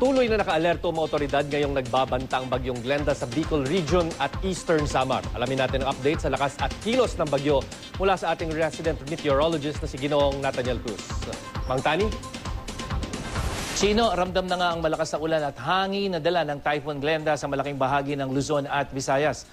Tuloy na naka-alerto ang mga otoridad ngayong nagbabanta ang bagyong Glenda sa Bicol Region at Eastern Samar. Alamin natin ang update sa lakas at kilos ng bagyo mula sa ating resident meteorologist na si Ginoong Nathaniel Cruz. Mang Tani? Chino, ramdam na nga ang malakas na ulan at hangin na dala ng Typhoon Glenda sa malaking bahagi ng Luzon at Visayas.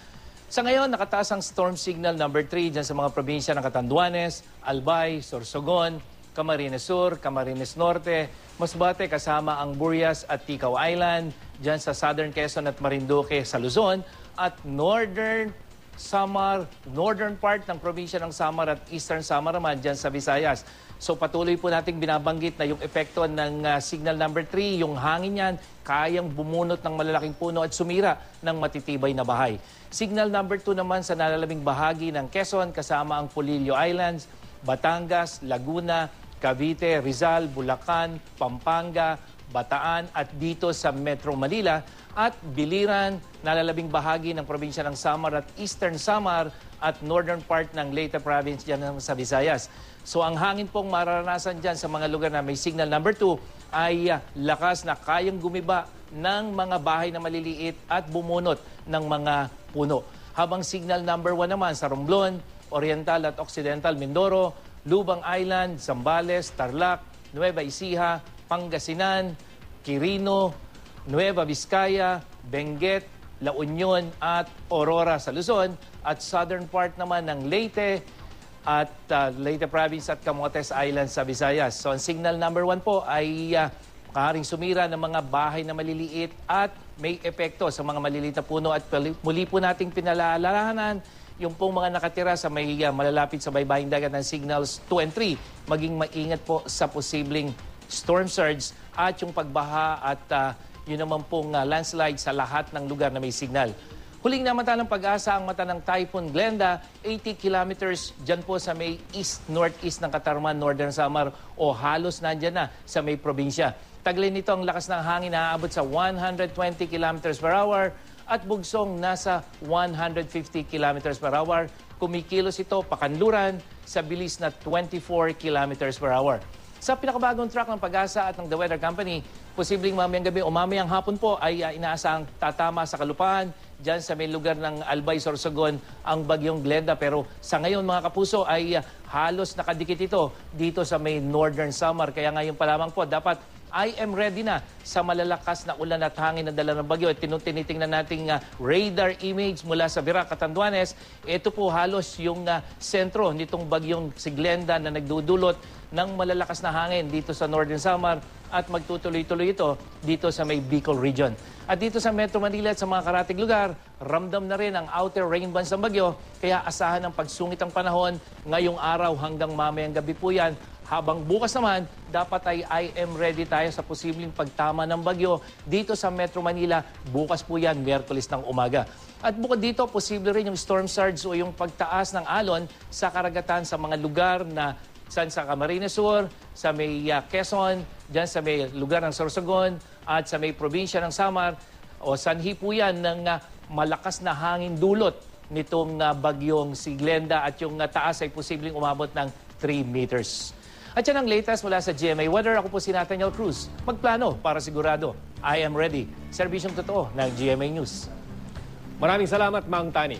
Sa ngayon, nakataas ang storm signal number 3 dyan sa mga probinsya ng Catanduanes, Albay, Sorsogon, Camarines Sur, Camarines Norte, Masbate kasama ang Burias at Ticao Island, dyan sa Southern Quezon at Marinduque sa Luzon, at Northern Samar, northern part ng probinsya ng Samar at Eastern Samar naman dyan sa Visayas. So patuloy po nating binabanggit na yung epekto ng signal number 3, yung hangin yan, kayang bumunot ng malalaking puno at sumira ng matitibay na bahay. Signal number 2 naman sa nalalaming bahagi ng Quezon kasama ang Polillo Islands, Batangas, Laguna, Cavite, Rizal, Bulacan, Pampanga, Bataan at dito sa Metro Manila at Biliran, nalalabing bahagi ng probinsya ng Samar at Eastern Samar at northern part ng Leyte Province dyan sa Visayas. So ang hangin pong mararanasan dyan sa mga lugar na may signal number 2 ay lakas na kayang gumiba ng mga bahay na maliliit at bumunot ng mga puno. Habang signal number 1 naman sa Romblon, Oriental at Occidental Mindoro, Lubang Island, Zambales, Tarlac, Nueva Ecija, Pangasinan, Quirino, Nueva Vizcaya, Benguet, La Union at Aurora sa Luzon at southern part naman ng Leyte at Leyte Province at Camotes Island sa Visayas. So ang signal number 1 po ay maaaring sumira ng mga bahay na maliliit at may epekto sa mga maliliit na puno at muli po nating pinalalahanan yung pong mga nakatira sa may malalapit sa baybaying dagat ng signals 2 and 3, maging maingat po sa posibleng storm surge at yung pagbaha at yun naman pong landslide sa lahat ng lugar na may signal. Huling namata ng pag-asa ang mata ng Typhoon Glenda, 80 kilometers dyan po sa may east-northeast ng Catarman, Northern Samar o halos nandyan na sa may probinsya. Taglay nito ang lakas ng hangin na aabot sa 120 kilometers per hour at bugsong nasa 150 kilometers per hour. Kumikilos ito pakanluran sa bilis na 24 kilometers per hour. Sa pinakabagong track ng Pag-asa at ng The Weather Company, posibleng mamayang gabi o mamayang hapon po ay inaasahang tatama sa kalupaan dyan sa may lugar ng Albay, Sorsogon ang bagyong Glenda. Pero sa ngayon mga kapuso ay halos nakadikit ito dito sa may Northern Samar. Kaya ngayon pa lamang po dapat I am ready na sa malalakas na ulan at hangin na dala ng bagyo. At tinitingnan nating radar image mula sa Virac, Catanduanes. Ito po halos yung sentro nitong bagyong si Glenda na nagdudulot ng malalakas na hangin dito sa Northern Samar at magtutuloy-tuloy ito dito sa may Bicol Region. At dito sa Metro Manila at sa mga karatig lugar, ramdam na rin ang outer rain bands ng bagyo. Kaya asahan ang pagsungit ng panahon ngayong araw hanggang mamayang gabi po yan. Habang bukas naman, dapat ay I am ready tayo sa posibleng pagtama ng bagyo dito sa Metro Manila. Bukas po yan, Miyerkules ng umaga. At bukod dito, posible rin yung storm surge o yung pagtaas ng alon sa karagatan sa mga lugar na sa Camarines Sur, sa may Quezon, dyan sa may lugar ng Sorsogon at sa may probinsya ng Samar o sanhi po yan ng malakas na hangin dulot nitong bagyong si Glenda at yung taas ay posibleng umabot ng 3 meters. At yan ang latest mula sa GMA Weather. Ako po si Nathaniel Cruz. Magplano para sigurado. I am ready. Serbisyong totoo ng GMA News. Maraming salamat, Mang Tani.